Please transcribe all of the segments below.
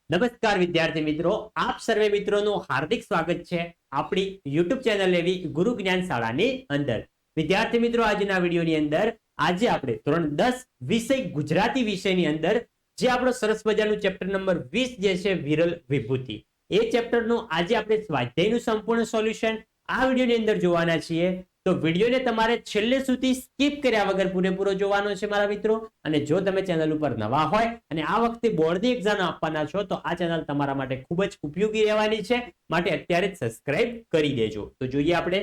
નમસ્કાર વિદ્યાર્થી મિત્રો, આપ સર્વે મિત્રોનું હાર્દિક સ્વાગત છે આપણી યુટ્યુબ ચેનલ એવી ગુરુ જ્ઞાન શાળાની અંદર. વિદ્યાર્થી મિત્રો, આજના વિડીયોની અંદર આજે આપણે ધોરણ 10 વિષય ગુજરાતી વિષયની અંદર જે આપણો સરસ મજાનું ચેપ્ટર નંબર 20 જે છે વિરલ વિભૂતિ, એ ચેપ્ટરનું આજે આપણે સ્વાધ્યાયનું સંપૂર્ણ સોલ્યુશન આ વિડીયોની અંદર જોવાના છીએ. તો વિડીયોને તમારે છેલ્લે સુધી સ્કીપ કર્યા વગર પૂરેપૂરો જોવાનો છે મારા મિત્રો. અને જો તમે ચેનલ ઉપર નવા હોય અને આ વખતે બોર્ડની એક્ઝામ આપવાના છો તો આ ચેનલ તમારા માટે ખૂબ જ ઉપયોગી રહેવાની છે, માટે અત્યારે જ સબસ્ક્રાઇબ કરી દેજો. તો જોઈએ આપણે.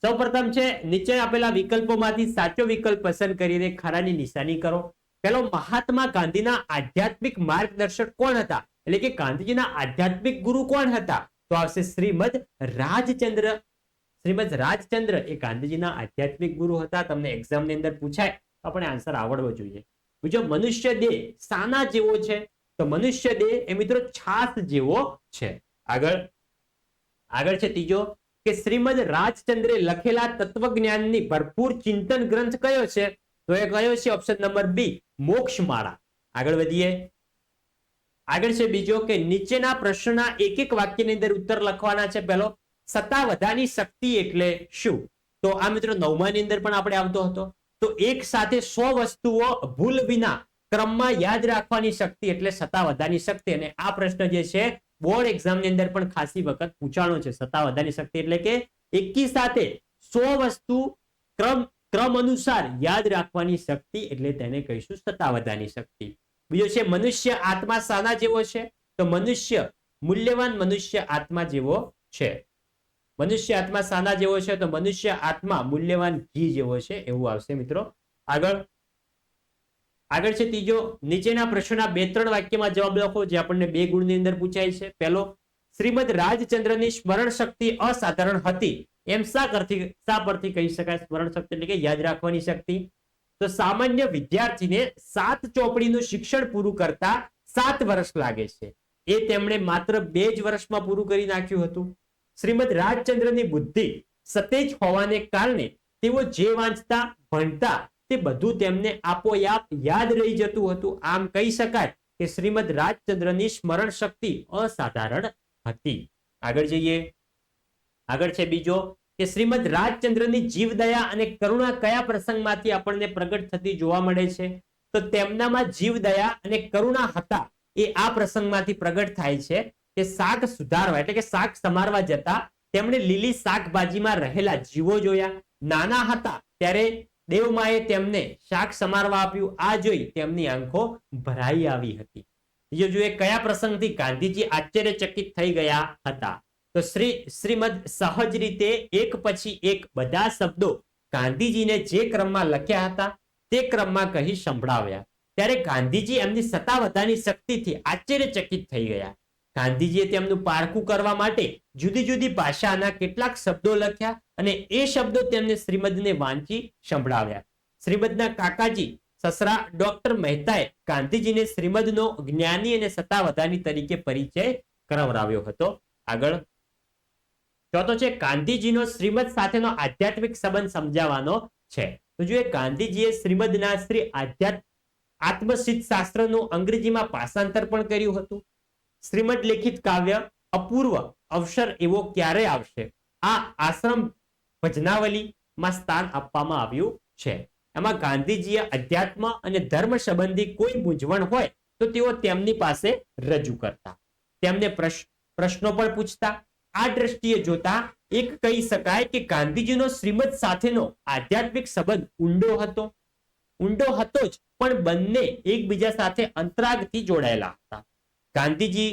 સૌપ્રથમ છે નીચે આપેલા વિકલ્પોમાંથી સાચો વિકલ્પ પસંદ કરીને ખરાની નિશાની કરો. પહેલો, મહાત્મા ગાંધીના આધ્યાત્મિક માર્ગદર્શક કોણ હતા? એટલે કે ગાંધીજીના આધ્યાત્મિક ગુરુ કોણ હતા? તો આવશે શ્રીમદ રાજચંદ્ર. શ્રીમદ રાજચંદ્ર એ ગાંધીજીના આધ્યાત્મિક ગુરુ હતા. તમને એક્ઝામની અંદર પૂછાય તો આપણે આન્સર આવડવો જોઈએ. બીજો, મનુષ્ય દેહ શાના જેવો છે? તો મનુષ્ય દેહ એ મિત્રો છાસ જેવો છે. આગળ છે ત્રીજો કે શ્રીમદ રાજચંદ્રે લખેલા તત્વજ્ઞાનની ભરપૂર ચિંતન ગ્રંથ કયો છે? તો એ કયો છે? Option number B, Mokshamala. આગળ વધીએ. આગળ છે બીજો કે નીચેના પ્રશ્નના એક એક વાક્યની અંદર ઉત્તર લખવાના છે. પહેલો, સત્તાવધાની શક્તિ એટલે શું? તો આ મિત્રો 9મા ની અંદર પણ આપણે આવતો હતો. તો એક સાથે 100 વસ્તુઓ ભૂલ વિના ક્રમમાં યાદ રાખવાની શક્તિ એટલે સત્તાવધાની શક્તિ. અને આ પ્રશ્ન જે છે બોર્ડ એક્ઝામ ની અંદર પણ ખાસી વખત પૂછાણો છે. સત્તાવધાની શક્તિ એટલે કે એકી સાથે 100 વસ્તુ ક્રમ અનુસાર યાદ રાખવાની શક્તિ, એટલે તેને કહીશું સત્તાવધાની શક્તિ. બીજો છે મનુષ્ય આત્મા શાના જેવો છે? તો મૂલ્યવાન મનુષ્ય આત્મા જેવો છે. મનુષ્ય આત્મા શાના જેવો છે? તો મનુષ્ય આત્મા મૂલ્યવાન ઘી જેવો છે, એવું આવશે મિત્રો. આગળ છે ત્રીજો, નીચેના પ્રશ્નોના 2-3 વાક્યમાં જવાબ લખો જે આપણને 2 ગુણની અંદર પૂછાય છે. પહેલો, શ્રીમદ રાજચંદ્રની સ્મરણ શક્તિ અસાધારણ હતી એમ શા પરથી કહી શકાય? સ્મરણ શક્તિ એટલે કે યાદ રાખવાની શક્તિ. તો સામાન્ય વિદ્યાર્થીને 7 ચોપડીનું શિક્ષણ પૂરું કરતા 7 વર્ષ લાગે છે, એ તેમણે માત્ર 2 જ વર્ષમાં પૂરું કરી નાખ્યું હતું. શ્રીમદ રાજચંદ્રની બુદ્ધિ સતેજ હોવાને કારણે તેઓ જે વાંચતા ભણતા તે બધું તેમને આપોઆપ યાદ રહી જતું હતું. આમ કહી શકાય કે શ્રીમદ રાજચંદ્રની સ્મરણ શક્તિ અસાધારણ હતી. આગળ જઈએ. આગળ છે બીજો કે શ્રીમદ રાજચંદ્રની જીવદયા અને કરુણા કયા પ્રસંગમાંથી આપણને પ્રગટ થતી જોવા મળે છે? તો તેમનામાં જીવદયા અને કરુણા હતા એ આ પ્રસંગમાંથી પ્રગટ થાય છે કે શાક સુધારવા એટલે કે શાક સમારવા જતા તેમણે લીલી શાકભાજીમાં રહેલા જીવો જોયા. નાના હતા ત્યારે દેવમાએ તેમને શાક સમારવા આપ્યું. આ જોઈ તેમની આંખો ભરાઈ આવી હતી. બીજો જોઈએ, કયા પ્રસંગથી ગાંધીજી આશ્ચર્યચકિત થઈ ગયા હતા? તો શ્રીમદ સહજ રીતે એક પછી એક બધા શબ્દો ગાંધીજીને જે ક્રમમાં લખ્યા હતા તે ક્રમમાં કહી સંભળાવ્યા. ત્યારે ગાંધીજી એમની સત્તાવધાની શક્તિથી આશ્ચર્યચકિત થઈ ગયા. ગાંધીજીએ તેમનું પારખું કરવા માટે જુદી જુદી ભાષાના કેટલાક શબ્દો લખ્યા અને એ શબ્દો તેમને શ્રીમદને વાંચી સંભળાવ્યા. શ્રીમદના કાકાજી સસરા ડોક્ટર મહેતાએ ગાંધીજીને શ્રીમદનો જ્ઞાની અને સત્તાવધાની તરીકે પરિચય કરાવરાવ્યો હતો. આગળ ચોથો છે ગાંધીજીનો શ્રીમદ સાથેનો આધ્યાત્મિક સંબંધ સમજાવવાનો છે. તો જોઈએ, ગાંધીજીએ શ્રીમદના શ્રી આત્મસિદ્ધ શાસ્ત્રનું અંગ્રેજીમાં ભાષાંતર પણ કર્યું હતું. શ્રીમદ લેખિત કાવ્ય અપૂર્વ અવસર એવો ક્યારે આવશે? આ આશ્રમ ભજનાવલીમાં સ્થાન આપવામાં આવ્યું છે. એમાં ગાંધીજીએ અધ્યાત્મ અને ધર્મ સંબંધી કોઈ મૂંઝવણ હોય તો તેઓ તેમની પાસે રજૂ કરતા, તેમને પ્રશ્નો પણ પૂછતા. આ દ્રષ્ટિએ જોતા એક કહી શકાય કે ગાંધીજીનો શ્રીમદ સાથેનો આધ્યાત્મિક સંબંધ ઊંડો હતો જ, પણ બંને એકબીજા સાથે અંતરાગથી જોડાયેલા હતા. ગાંધીજી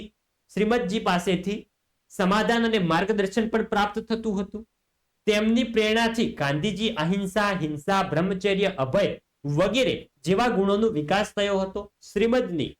શ્રીમદજી પાસેથી સમાધાન અને માર્ગદર્શન પણ પ્રાપ્ત થતું હતું. તેમની પ્રેરણાથી ગાંધીજી અહિંસા, હિંસા, બ્રહ્મચર્ય, અભય વગેરે જેવા ગુણોનો વિકાસ થયો હતો. શ્રીમદની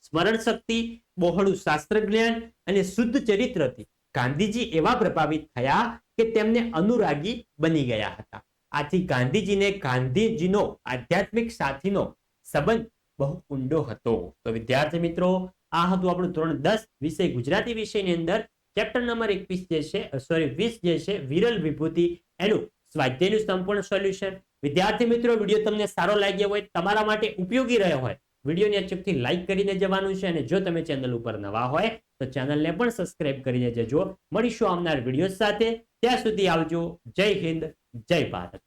સ્મરણ શક્તિ, બહોળું શાસ્ત્ર જ્ઞાન અને શુદ્ધ ચરિત્રથી ગાંધીજી એવા પ્રભાવિત થયા કે તેમને અનુરાગી બની ગયા હતા. આથી ગાંધીજીનો આધ્યાત્મિક સાથીનો સંબંધ બહુ ઊંડો હતો. તો વિદ્યાર્થી મિત્રો, આ હતું આપણું ધોરણ 10 વિષય ગુજરાતી વિષયની અંદર ચેપ્ટર નંબર 20 જે છે વિરલ વિભૂતિ, એનું સ્વાધ્યાયનું સંપૂર્ણ સોલ્યુશન. વિદ્યાર્થી મિત્રો, વિડીયો તમને સારો લાગ્યો હોય, તમારા માટે ઉપયોગી રહ્યો હોય વિડીયોને અચૂકથી લાઈક કરીને જવાનું છે અને જો તમે ચેનલ ઉપર નવા હોય તો ચેનલને પણ સબસ્ક્રાઇબ કરીને જજો. મળીશું આવનાર વિડીયો સાથે. ત્યાં સુધી આવજો. જય હિન્દ, જય ભારત.